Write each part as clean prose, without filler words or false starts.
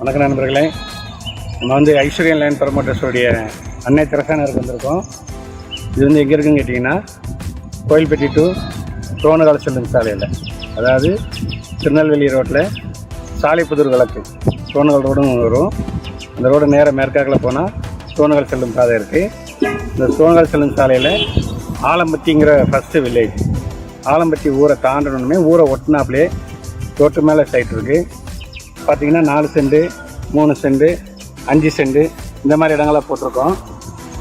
வணக்கம் நண்பர்களே. நம்ம ஐஸ்வர்யா லேண்ட் ப்ரமோட்டர்ஸோடைய அன்னை தெரசா நகருக்கு வந்திருக்கோம். இது எங்கே இருக்குன்னு கேட்டிங்கன்னா, கோயில்பட்டி டு தோணுகால் செல்லும் சாலையில், அதாவது திருநெல்வேலி ரோட்டில் சாலைப்புதூர் வழக்கு தோணுகால் ரோடும் வரும். அந்த ரோடு நேராக மேற்காக்கில் போனால் தோணுகால் செல்லும் சாலை இருக்குது. இந்த தோணுகால் செல்லும் சாலையில் ஆலம்பட்டிங்கிற ஃபஸ்ட்டு வில்லேஜ். ஆலம்பட்டி ஊரை தாண்டணுமே ஊரை ஒட்டினாப்லே ரோட்டு மேலே சைட் இருக்குது. பார்த்திங்கன்னா 4 சென்ட் 3 சென்ட் 5 சென்ட் இந்த மாதிரி இடங்களாக போட்டிருக்கோம்.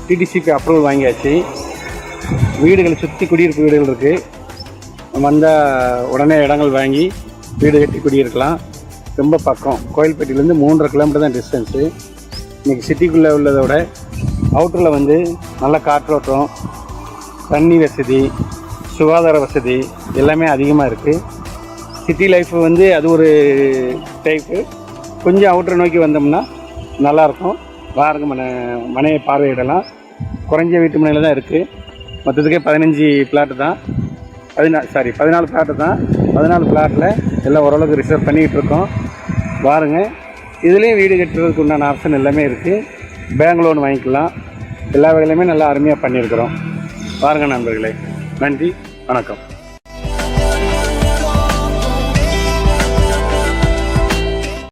டிடிசிபி அப்ரூவல் வாங்கியாச்சு. வீடுகள் சுற்றி குடியிருப்பு வீடுகள் இருக்குது. வந்தால் உடனே இடங்கள் வாங்கி வீடு கட்டி குடியிருக்கலாம். ரொம்ப பக்கம், கோயில்பட்டியிலேருந்து 3.5 கிலோமீட்டர் தான் டிஸ்டன்ஸு. இன்றைக்கி சிட்டிக்குள்ளே உள்ளதை விட அவுட்டரில் நல்ல காற்றோட்டம், தண்ணி வசதி, சுகாதார வசதி எல்லாமே அதிகமாக இருக்குது. சிட்டி லைஃப் அது ஒரு டைப்பு. கொஞ்சம் அவுட்டரை நோக்கி வந்தோம்னா நல்லாயிருக்கும். வாருங்க, மனையை பார்வையிடலாம். குறைஞ்ச வீட்டு மனையில் தான் இருக்குது. மொத்தத்துக்கே 15 பிளாட்டு தான், 14 பிளாட்டு தான். 14 பிளாட்டில் எல்லாம் ஓரளவுக்கு ரிசர்வ் பண்ணிக்கிட்டு இருக்கோம். வாருங்க. இதுலேயும் வீடு கட்டுறதுக்கு உண்டான ஆப்ஷன் எல்லாமே இருக்குது. பேங்க் லோன் வாங்கிக்கலாம். எல்லா வகையிலுமே நல்லா அருமையாக பண்ணியிருக்கிறோம். வாருங்க நண்பர்களே. நன்றி, வணக்கம்.